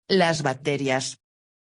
Las bacterias.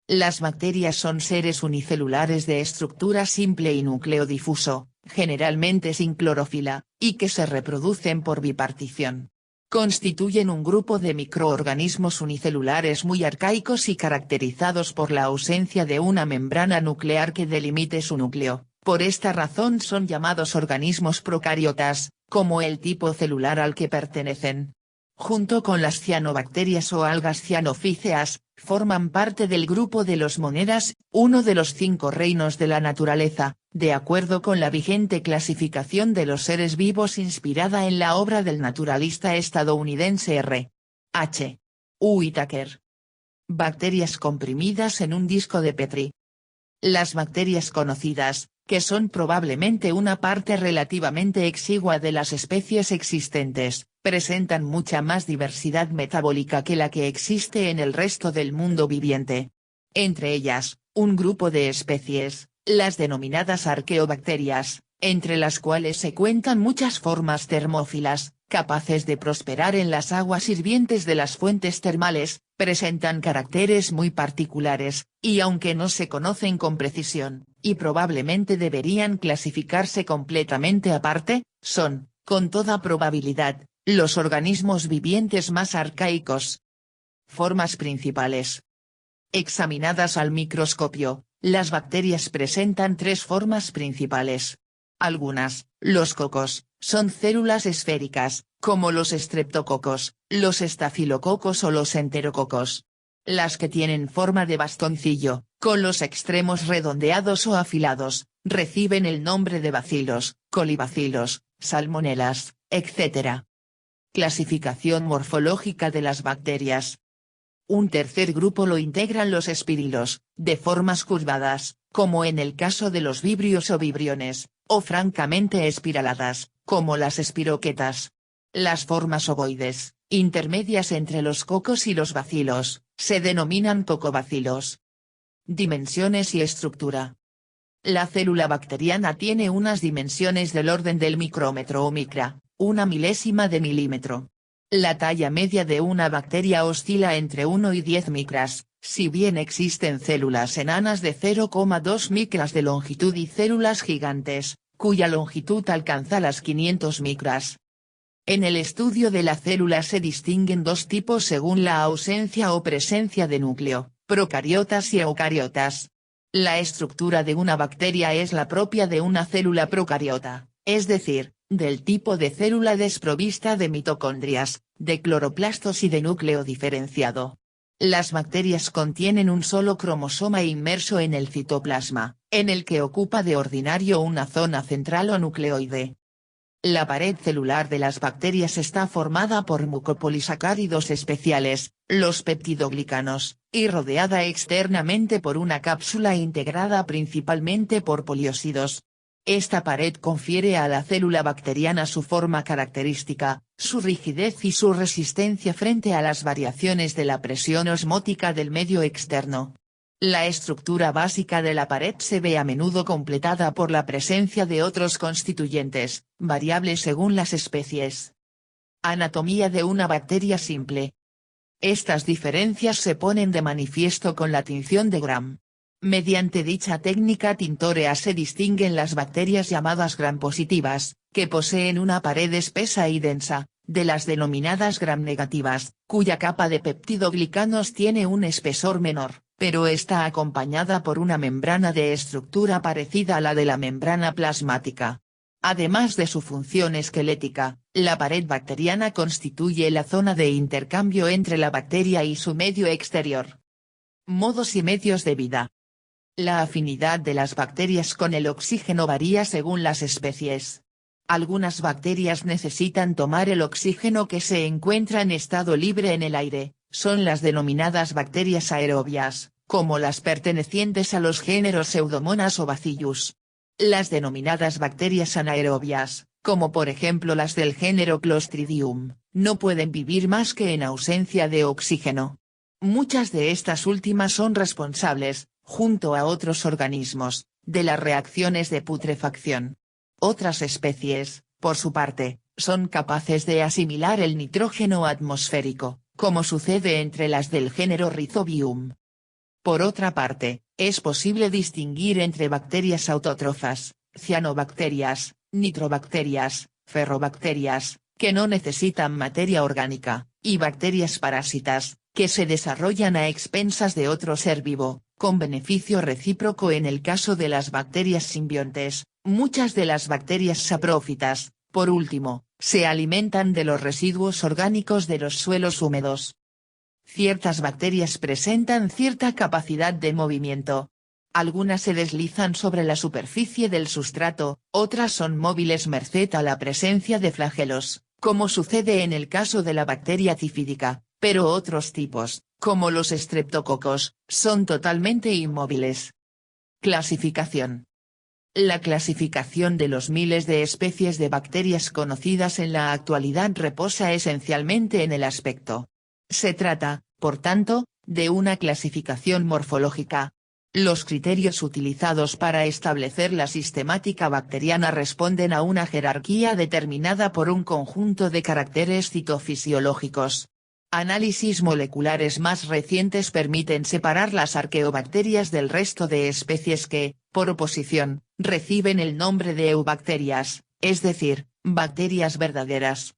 Las bacterias son seres unicelulares de estructura simple y núcleo difuso, generalmente sin clorofila, y que se reproducen por bipartición. Constituyen un grupo de microorganismos unicelulares muy arcaicos y caracterizados por la ausencia de una membrana nuclear que delimite su núcleo. Por esta razón son llamados organismos procariotas, como el tipo celular al que pertenecen. Junto con las cianobacterias o algas cianofíceas, forman parte del grupo de los monedas, uno de los 5 reinos de la naturaleza, de acuerdo con la vigente clasificación de los seres vivos inspirada en la obra del naturalista estadounidense R. H. Whitaker. Bacterias comprimidas en un disco de Petri. Las bacterias conocidas, que son probablemente una parte relativamente exigua de las especies existentes, presentan mucha más diversidad metabólica que la que existe en el resto del mundo viviente. Entre ellas, un grupo de especies, las denominadas arqueobacterias, entre las cuales se cuentan muchas formas termófilas, capaces de prosperar en las aguas hirvientes de las fuentes termales, presentan caracteres muy particulares, y aunque no se conocen con precisión, y probablemente deberían clasificarse completamente aparte, son, con toda probabilidad, los organismos vivientes más arcaicos. Formas principales. Examinadas al microscopio, las bacterias presentan 3 formas principales. Algunas, los cocos, son células esféricas, como los estreptococos, los estafilococos o los enterococos. Las que tienen forma de bastoncillo, con los extremos redondeados o afilados, reciben el nombre de bacilos, colibacilos, salmonelas, etc. Clasificación morfológica de las bacterias. Un tercer grupo lo integran los espirilos, de formas curvadas, como en el caso de los vibrios o vibriones, o francamente espiraladas, como las espiroquetas. Las formas ovoides, intermedias entre los cocos y los bacilos, se denominan cocobacilos. Dimensiones y estructura. La célula bacteriana tiene unas dimensiones del orden del micrómetro o micra, 1/1000 de milímetro. La talla media de una bacteria oscila entre 1 y 10 micras, si bien existen células enanas de 0,2 micras de longitud y células gigantes, cuya longitud alcanza las 500 micras. En el estudio de la célula se distinguen 2 tipos según la ausencia o presencia de núcleo, procariotas y eucariotas. La estructura de una bacteria es la propia de una célula procariota, es decir, del tipo de célula desprovista de mitocondrias, de cloroplastos y de núcleo diferenciado. Las bacterias contienen un solo cromosoma inmerso en el citoplasma, en el que ocupa de ordinario una zona central o nucleoide. La pared celular de las bacterias está formada por mucopolisacáridos especiales, los peptidoglicanos, y rodeada externamente por una cápsula integrada principalmente por poliósidos. Esta pared confiere a la célula bacteriana su forma característica, su rigidez y su resistencia frente a las variaciones de la presión osmótica del medio externo. La estructura básica de la pared se ve a menudo completada por la presencia de otros constituyentes, variables según las especies. Anatomía de una bacteria simple. Estas diferencias se ponen de manifiesto con la tinción de Gram. Mediante dicha técnica tintorea se distinguen las bacterias llamadas gram-positivas, que poseen una pared espesa y densa, de las denominadas gram-negativas, cuya capa de peptidoglicanos tiene un espesor menor, pero está acompañada por una membrana de estructura parecida a la de la membrana plasmática. Además de su función esquelética, la pared bacteriana constituye la zona de intercambio entre la bacteria y su medio exterior. Modos y medios de vida. La afinidad de las bacterias con el oxígeno varía según las especies. Algunas bacterias necesitan tomar el oxígeno que se encuentra en estado libre en el aire, son las denominadas bacterias aerobias, como las pertenecientes a los géneros Pseudomonas o Bacillus. Las denominadas bacterias anaerobias, como por ejemplo las del género Clostridium, no pueden vivir más que en ausencia de oxígeno. Muchas de estas últimas son responsables, junto a otros organismos, de las reacciones de putrefacción. Otras especies, por su parte, son capaces de asimilar el nitrógeno atmosférico, como sucede entre las del género Rhizobium. Por otra parte, es posible distinguir entre bacterias autótrofas, cianobacterias, nitrobacterias, ferrobacterias, que no necesitan materia orgánica, y bacterias parásitas, que se desarrollan a expensas de otro ser vivo, con beneficio recíproco en el caso de las bacterias simbiontes. Muchas de las bacterias saprófitas, por último, se alimentan de los residuos orgánicos de los suelos húmedos. Ciertas bacterias presentan cierta capacidad de movimiento. Algunas se deslizan sobre la superficie del sustrato, otras son móviles merced a la presencia de flagelos, como sucede en el caso de la bacteria tifídica, pero otros tipos, como los estreptococos, son totalmente inmóviles. Clasificación. La clasificación de los miles de especies de bacterias conocidas en la actualidad reposa esencialmente en el aspecto. Se trata, por tanto, de una clasificación morfológica. Los criterios utilizados para establecer la sistemática bacteriana responden a una jerarquía determinada por un conjunto de caracteres citofisiológicos. Análisis moleculares más recientes permiten separar las arqueobacterias del resto de especies que, por oposición, reciben el nombre de eubacterias, es decir, bacterias verdaderas.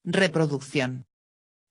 Reproducción.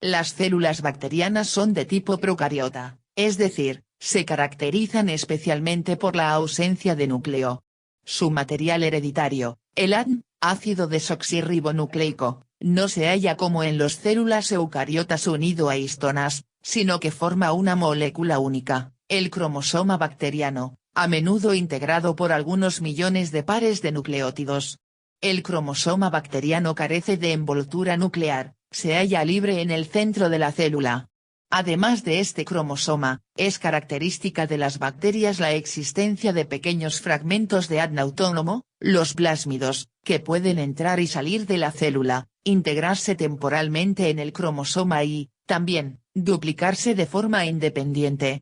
Las células bacterianas son de tipo procariota, es decir, se caracterizan especialmente por la ausencia de núcleo. Su material hereditario, el ADN, ácido desoxirribonucleico, no se halla como en las células eucariotas unido a histonas, sino que forma una molécula única, el cromosoma bacteriano, a menudo integrado por algunos millones de pares de nucleótidos. El cromosoma bacteriano carece de envoltura nuclear, se halla libre en el centro de la célula. Además de este cromosoma, es característica de las bacterias la existencia de pequeños fragmentos de ADN autónomo, los plásmidos, que pueden entrar y salir de la célula, integrarse temporalmente en el cromosoma y, también, duplicarse de forma independiente.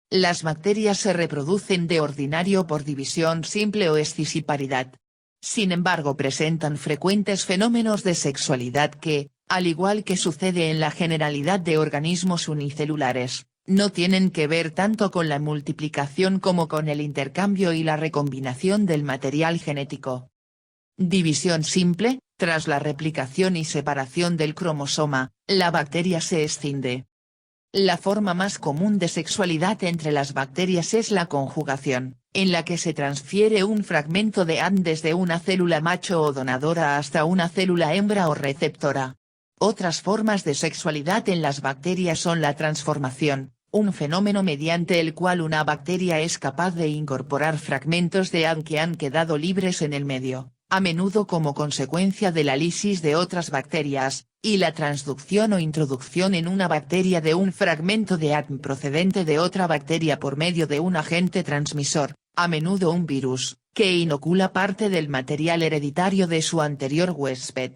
Las bacterias se reproducen de ordinario por división simple o escisiparidad. Sin embargo, presentan frecuentes fenómenos de sexualidad que, al igual que sucede en la generalidad de organismos unicelulares, no tienen que ver tanto con la multiplicación como con el intercambio y la recombinación del material genético. División simple: tras la replicación y separación del cromosoma, la bacteria se escinde. La forma más común de sexualidad entre las bacterias es la conjugación, en la que se transfiere un fragmento de ADN desde una célula macho o donadora hasta una célula hembra o receptora. Otras formas de sexualidad en las bacterias son la transformación, un fenómeno mediante el cual una bacteria es capaz de incorporar fragmentos de ADN que han quedado libres en el medio, a menudo como consecuencia de la lisis de otras bacterias, y la transducción o introducción en una bacteria de un fragmento de ADN procedente de otra bacteria por medio de un agente transmisor, a menudo un virus, que inocula parte del material hereditario de su anterior huésped.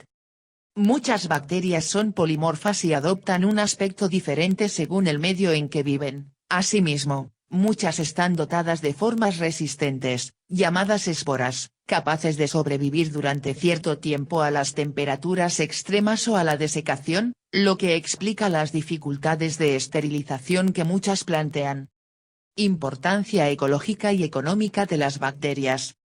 Muchas bacterias son polimorfas y adoptan un aspecto diferente según el medio en que viven. Asimismo, muchas están dotadas de formas resistentes, llamadas esporas, capaces de sobrevivir durante cierto tiempo a las temperaturas extremas o a la desecación, lo que explica las dificultades de esterilización que muchas plantean. Importancia ecológica y económica de las bacterias.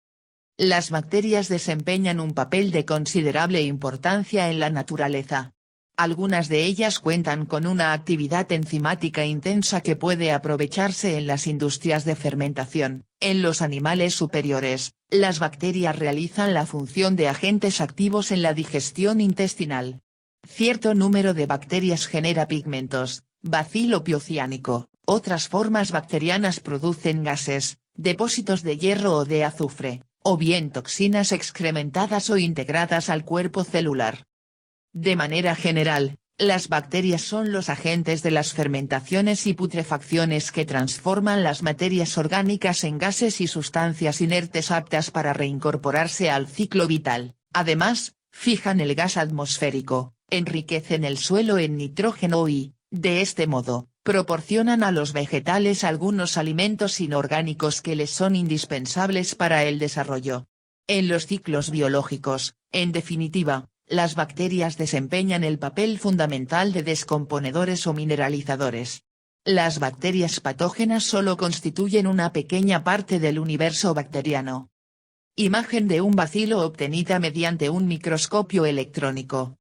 Las bacterias desempeñan un papel de considerable importancia en la naturaleza. Algunas de ellas cuentan con una actividad enzimática intensa que puede aprovecharse en las industrias de fermentación. En los animales superiores, las bacterias realizan la función de agentes activos en la digestión intestinal. Cierto número de bacterias genera pigmentos, bacilo piociánico. Otras formas bacterianas producen gases, depósitos de hierro o de azufre, o bien toxinas excrementadas o integradas al cuerpo celular. De manera general, las bacterias son los agentes de las fermentaciones y putrefacciones que transforman las materias orgánicas en gases y sustancias inertes aptas para reincorporarse al ciclo vital. Además, fijan el gas atmosférico, enriquecen el suelo en nitrógeno y, de este modo, proporcionan a los vegetales algunos alimentos inorgánicos que les son indispensables para el desarrollo. En los ciclos biológicos, en definitiva, Las bacterias desempeñan el papel fundamental de descomponedores o mineralizadores. Las bacterias patógenas solo constituyen una pequeña parte del universo bacteriano. Imagen de un bacilo obtenida mediante un microscopio electrónico.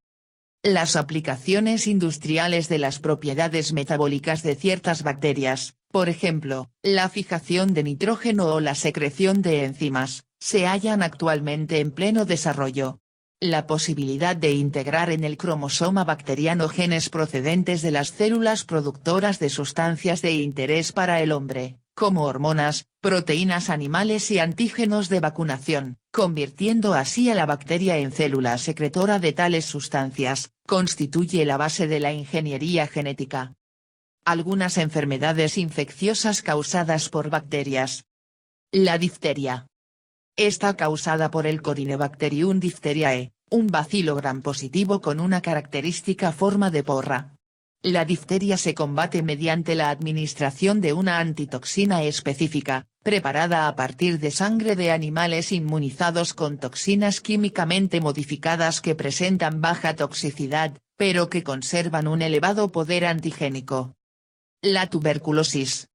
Las aplicaciones industriales de las propiedades metabólicas de ciertas bacterias, por ejemplo, la fijación de nitrógeno o la secreción de enzimas, se hallan actualmente en pleno desarrollo. La posibilidad de integrar en el cromosoma bacteriano genes procedentes de las células productoras de sustancias de interés para el hombre, como hormonas, proteínas animales y antígenos de vacunación, convirtiendo así a la bacteria en célula secretora de tales sustancias, constituye la base de la ingeniería genética. Algunas enfermedades infecciosas causadas por bacterias. La difteria. Está causada por el Corynebacterium diphtheriae, un bacilo gram positivo con una característica forma de porra. La difteria se combate mediante la administración de una antitoxina específica, preparada a partir de sangre de animales inmunizados con toxinas químicamente modificadas que presentan baja toxicidad, pero que conservan un elevado poder antigénico. La tuberculosis.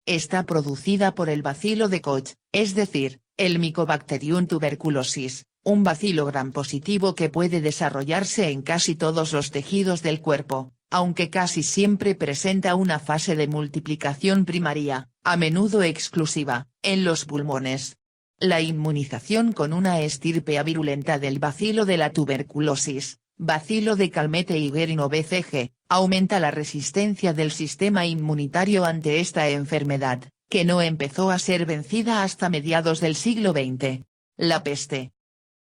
Está producida por el bacilo de Koch, es decir, el Mycobacterium tuberculosis, un bacilo gram positivo que puede desarrollarse en casi todos los tejidos del cuerpo, aunque casi siempre presenta una fase de multiplicación primaria, a menudo exclusiva, en los pulmones. La inmunización con una estirpe avirulenta del bacilo de la tuberculosis, bacilo de Calmette y Guerin BCG, aumenta la resistencia del sistema inmunitario ante esta enfermedad, que no empezó a ser vencida hasta mediados del siglo XX. La peste.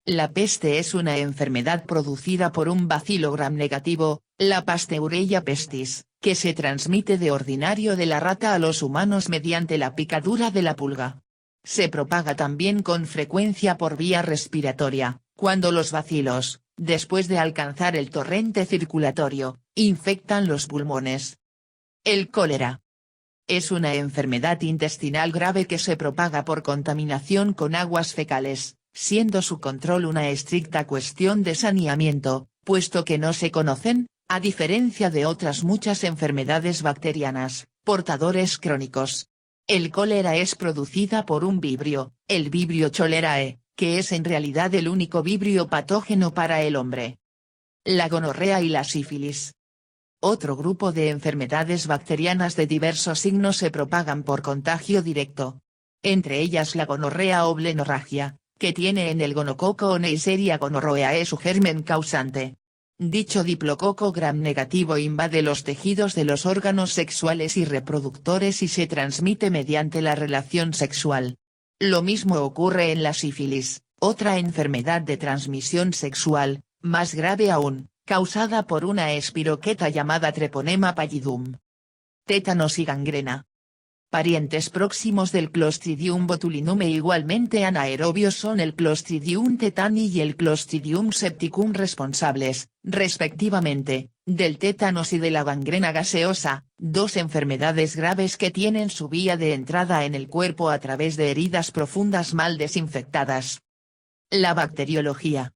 La peste es una enfermedad producida por un bacilo gram negativo, la Pasteureia pestis, que se transmite de ordinario de la rata a los humanos mediante la picadura de la pulga. Se propaga también con frecuencia por vía respiratoria, cuando los bacilos, después de alcanzar el torrente circulatorio, infectan los pulmones. El cólera. Es una enfermedad intestinal grave que se propaga por contaminación con aguas fecales, siendo su control una estricta cuestión de saneamiento, puesto que no se conocen, a diferencia de otras muchas enfermedades bacterianas, portadores crónicos. El cólera es producida por un vibrio, el Vibrio cholerae, que es en realidad el único vibrio patógeno para el hombre. La gonorrea y la sífilis. Otro grupo de enfermedades bacterianas de diversos signos se propagan por contagio directo. Entre ellas la gonorrea o blenorragia, que tiene en el gonococo o Neisseria gonorrhoeae su germen causante. Dicho diplococo gram negativo invade los tejidos de los órganos sexuales y reproductores y se transmite mediante la relación sexual. Lo mismo ocurre en la sífilis, otra enfermedad de transmisión sexual, más grave aún, causada por una espiroqueta llamada Treponema pallidum. Tétanos y gangrena. Parientes próximos del Clostridium botulinum e igualmente anaerobios son el Clostridium tetani y el Clostridium septicum responsables, respectivamente, del tétanos y de la gangrena gaseosa, dos enfermedades graves que tienen su vía de entrada en el cuerpo a través de heridas profundas mal desinfectadas. La bacteriología.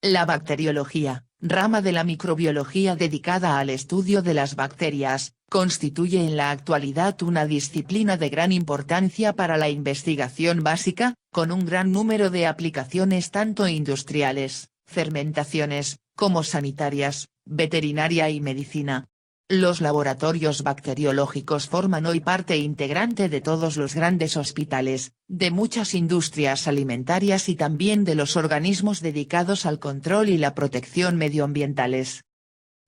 La bacteriología, rama de la microbiología dedicada al estudio de las bacterias, constituye en la actualidad una disciplina de gran importancia para la investigación básica, con un gran número de aplicaciones tanto industriales, fermentaciones, como sanitarias, veterinaria y medicina. Los laboratorios bacteriológicos forman hoy parte integrante de todos los grandes hospitales, de muchas industrias alimentarias y también de los organismos dedicados al control y la protección medioambientales.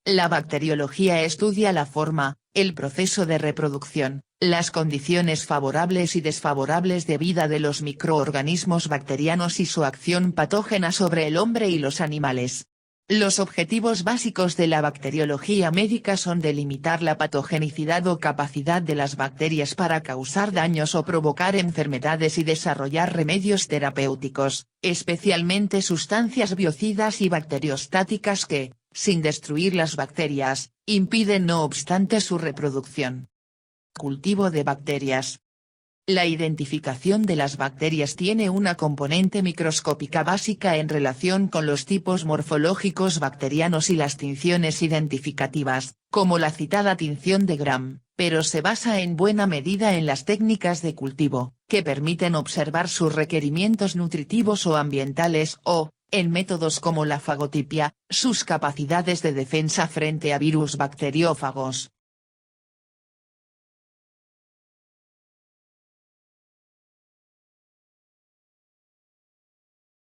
La bacteriología estudia la forma, el proceso de reproducción, las condiciones favorables y desfavorables de vida de los microorganismos bacterianos y su acción patógena sobre el hombre y los animales. Los objetivos básicos de la bacteriología médica son delimitar la patogenicidad o capacidad de las bacterias para causar daños o provocar enfermedades y desarrollar remedios terapéuticos, especialmente sustancias biocidas y bacteriostáticas que, sin destruir las bacterias, impiden no obstante su reproducción. Cultivo de bacterias. La identificación de las bacterias tiene una componente microscópica básica en relación con los tipos morfológicos bacterianos y las tinciones identificativas, como la citada tinción de Gram, pero se basa en buena medida en las técnicas de cultivo, que permiten observar sus requerimientos nutritivos o ambientales o, en métodos como la fagotipia, sus capacidades de defensa frente a virus bacteriófagos.